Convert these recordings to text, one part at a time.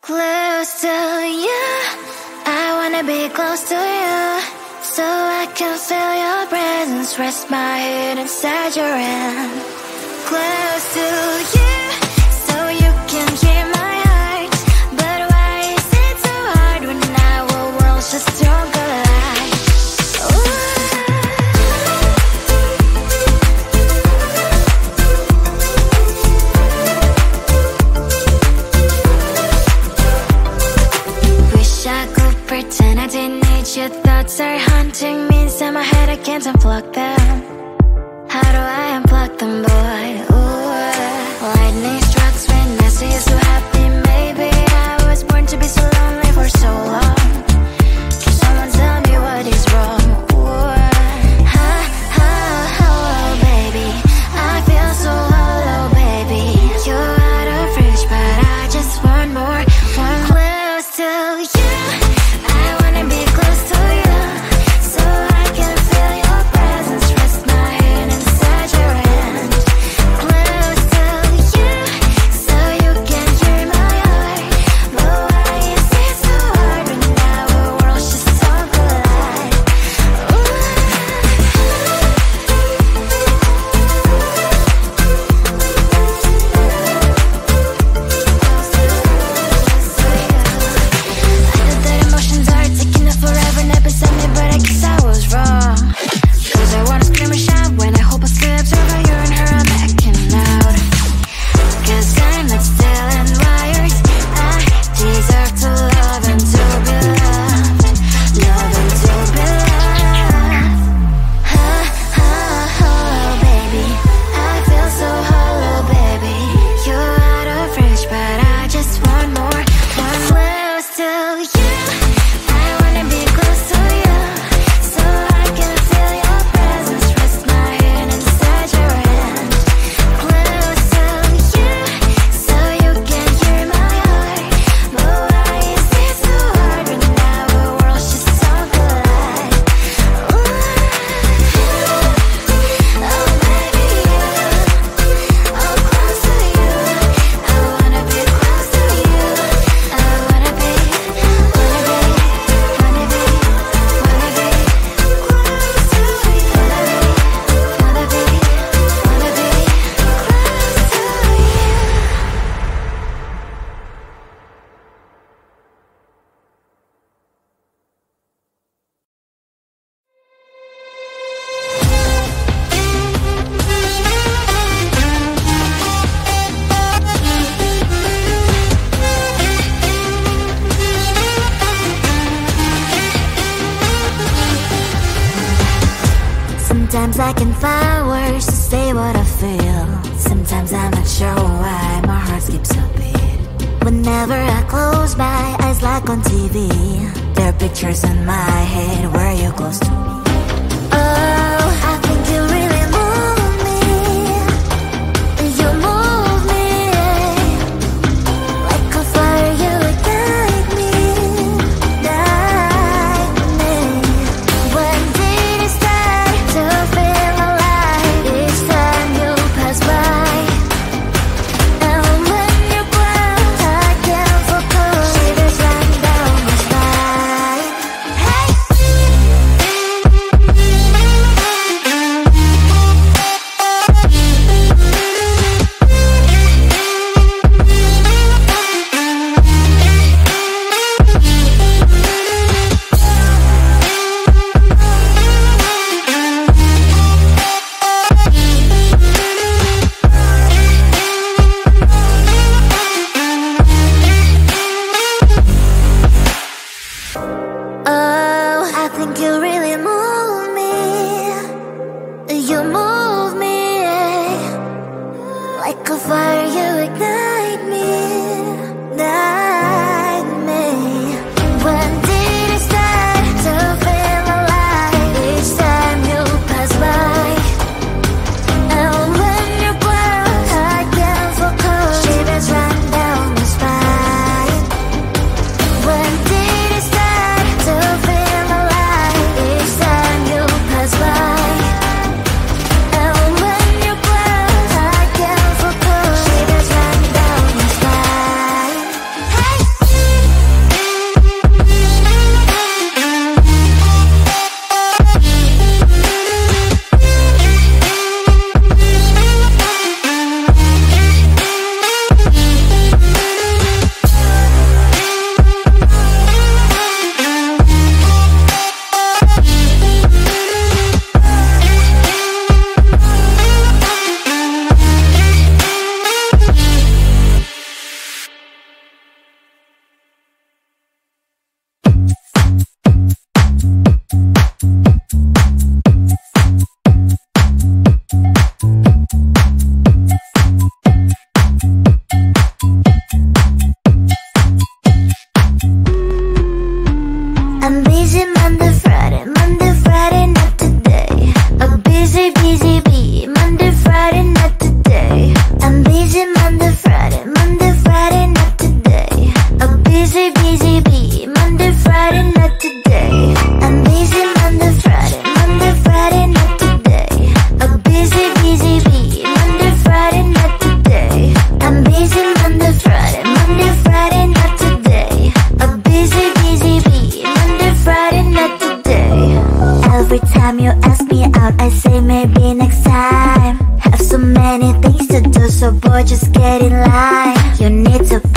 Close to you, I wanna be close to you, so I can feel your presence, rest my head inside your hand. Close to you, so you can hear my heart, but why is it so hard when our worlds just don't collide? Wish I could pretend I didn't need your thoughts are haunting me inside my head, I can't unplug them. How do I unplug them, boy? Ooh, lightning strikes when I see you so happy. Maybe I was born to be so lonely for so long. Can someone tell me what is wrong? Ooh, oh, baby, I feel so hollow, baby. You're out of reach, but I just want more, one close to you. I wanna be close to you, so I can feel your presence, rest my head inside your hand. Close to you, so you can hear my heart, but why is it so hard when our worlds just don't collide? I know that emotions are taking up forever, not beside me, but I guess I was wrong. Cause I wanna scream and shout when I hope I still observe how you and her are backing out. Cause I'm not still in wires, I deserve to love and to be loved, love and to be loved. Oh, baby, I feel so hollow, baby. You're out of reach, but I just want more, one close to you. I wanna be close to you, so I can feel your presence, rest my head inside your hand. Close to you, so you can hear my heart, but why is it so hard when our worlds just don't collide? Oh, baby, oh, close to you. I wanna be close to you. I wanna be close to you. Sometimes I can find words to say what I feel. Sometimes I'm not sure why my heart skips a beat. Whenever I close my eyes like on TV, there are pictures in my head where you're close to me. Oh, I think you really move me. You move me like a fire, you would guide me, guide me. When did it start to feel alive? Each time you pass by, and when you cry, I can't focus. Shivers run down my spine. Hey.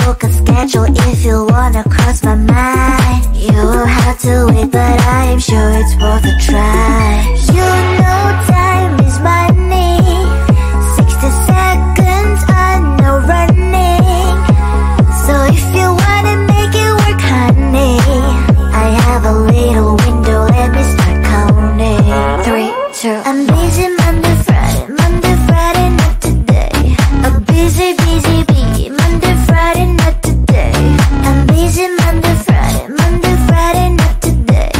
book a schedule if you wanna cross my mind. You will have to wait, but I am sure it's worth a try. You know time is money. 60 seconds on no running. So if you wanna make it work, honey, I have a little window, let me start counting. 3, 2, I'm busy Monday, Friday, not today. A busy bee, Monday, Friday, not today. I'm busy Monday, Friday, not today.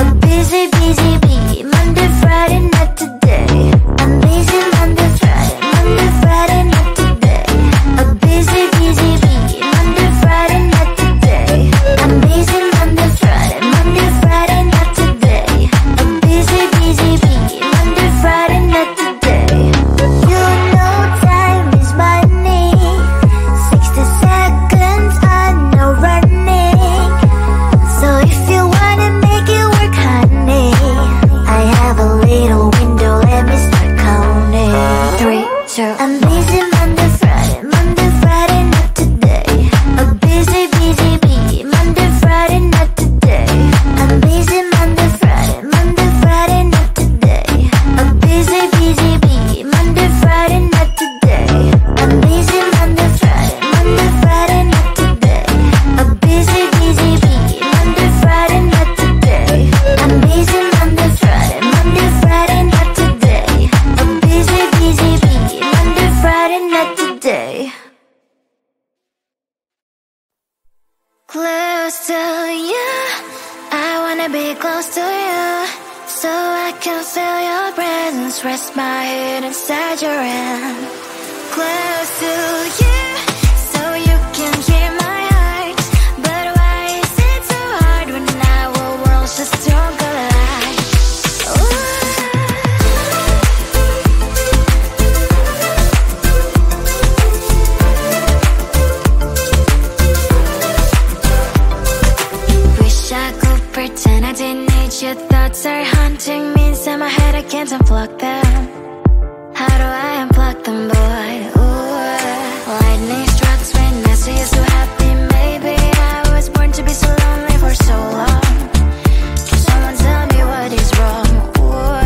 A busy bee, Monday, Friday, not today. I'm busy Monday, Friday, not today. A busy bee, Monday, Friday, not today. I'm busy Monday, Friday, not today. A busy bee, Monday, Friday, not today. You know time is money. 60 seconds on no running. So if you wanna make it work, honey, I have a little window, let me start counting. 3, 2, I'm busy Monday, Friday, not today. A busy bee, Monday, Friday, not today. I'm busy Monday, Friday, not today. A busy bee, Monday, Friday, not today. I'm busy Monday, Friday, not today. A busy bee, Monday, Friday, not today. I'm busy Monday, Friday, not today. A busy bee, Monday, Friday, not today. Close to you, I wanna be close to you, so I can feel your presence, rest my head inside your hand. Close to you, so you can hear my heart. But why is it so hard when our worlds just don't collide? Wish I could pretend I didn't need your thoughts are haunting me inside my head, I can't unplug them. How do I unplug them, boy? Ooh, lightning strikes when I see you so happy. Maybe I was born to be so lonely for so long. Can someone tell me what is wrong? Ooh,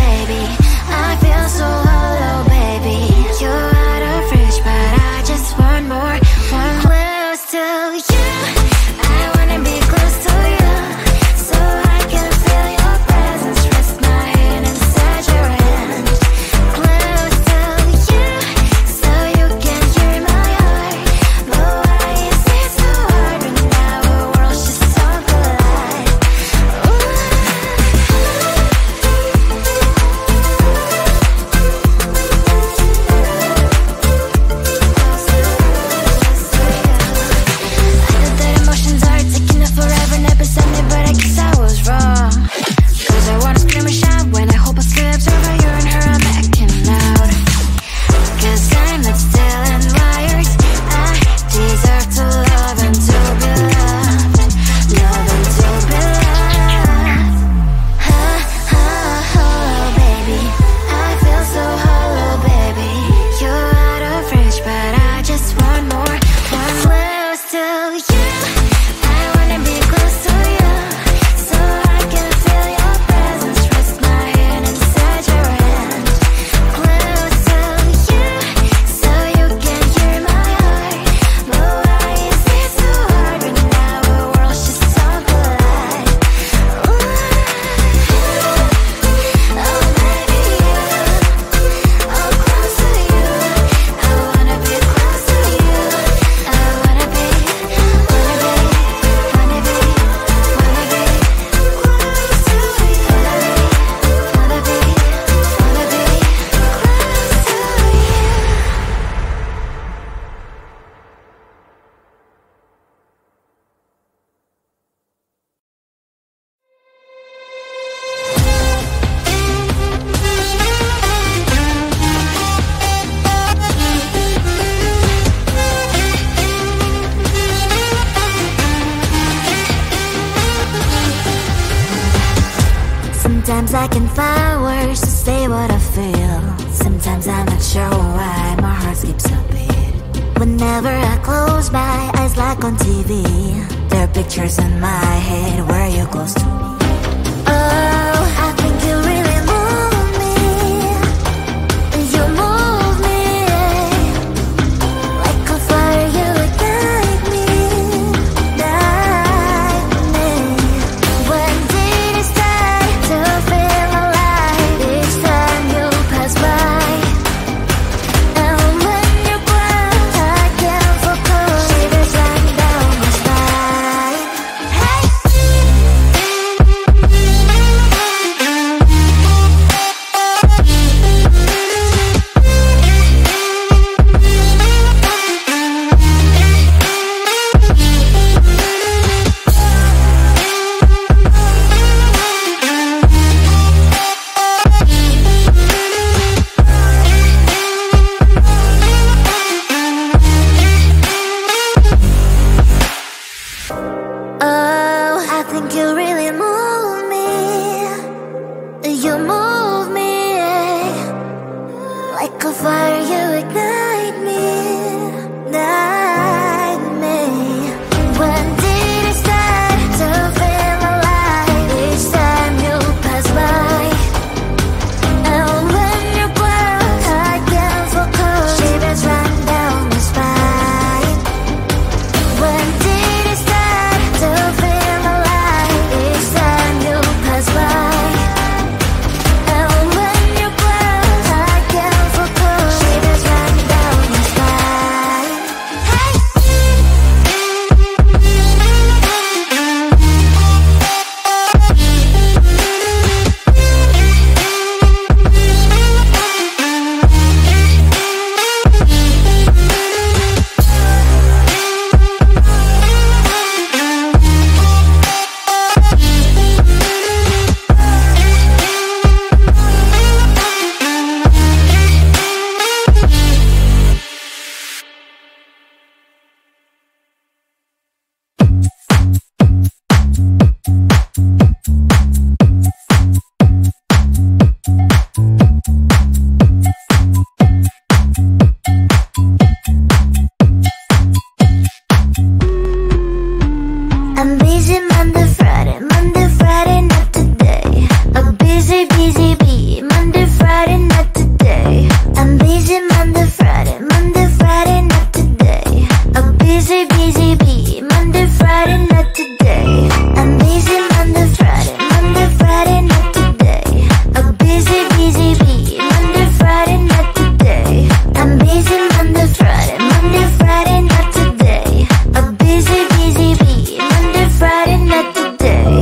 baby, I feel so hollow, baby. You're out of reach, but I just want more, close to you. I wanna be close to you, so I can feel your presence, rest my head inside your hand. Close to you, so you can hear my heart. But why is it so hard when our worlds just don't collide? I know that emotions are taking up forever, never send me, but I guess I was wrong. Cause I wanna scream and shout when I hope I slip over you and her, I'm acting out. Cause I'm not still and wired. I deserve to love and to be loved. Love and to be loved. Baby, I feel so hollow, baby. You're out of reach, but I just want more, close to you. I wanna be close to you, so I can feel your presence, rest my head inside your hand. Close to you, so you can hear my heart. But why is it so hard when our worlds just don't collide? Oh baby, oh close to you. I wanna be close to you. I wanna be Sometimes I can find words to say what I feel. Sometimes I'm not sure why my heart skips a beat. Whenever I close my eyes like on TV, there are pictures in my head where you're close to me. Oh, I think you really move me. You move me like a fire, you ignite me, ignite me. When did it start to feel alive? Each time you pass by, and when you cry, I can't focus. Shivers run down my spine. Hey. Oh, I think you really move me. You move me like a fire, you ignite me, ignite me. When did it start to feel alive? Each time you pass by, and when you cry, I can't focus. Shivers run down my spine. When did it start to feel alive? Each time you pass by, and when you cry, I can't focus. Shivers run down my spine. Hey. I'm busy Monday, Friday, not today. A busy, busy bee, Monday, Friday, not today. I'm busy Monday, Friday, not today. A busy, busy bee, Monday, Friday, not today. I'm busy Monday, Friday, not today. A busy, busy bee, Monday, Friday, not today. I'm busy Monday, Friday, not today. A busy, busy bee, Monday, Friday, not today.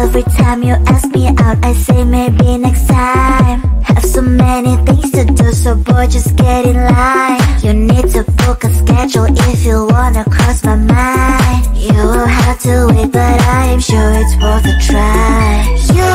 Every time you ask me out, I say maybe next time. Have so many things to do, so boy, just get in line. You need to book a schedule if you wanna cross my mind. You will have to wait, but I am sure it's worth a try. You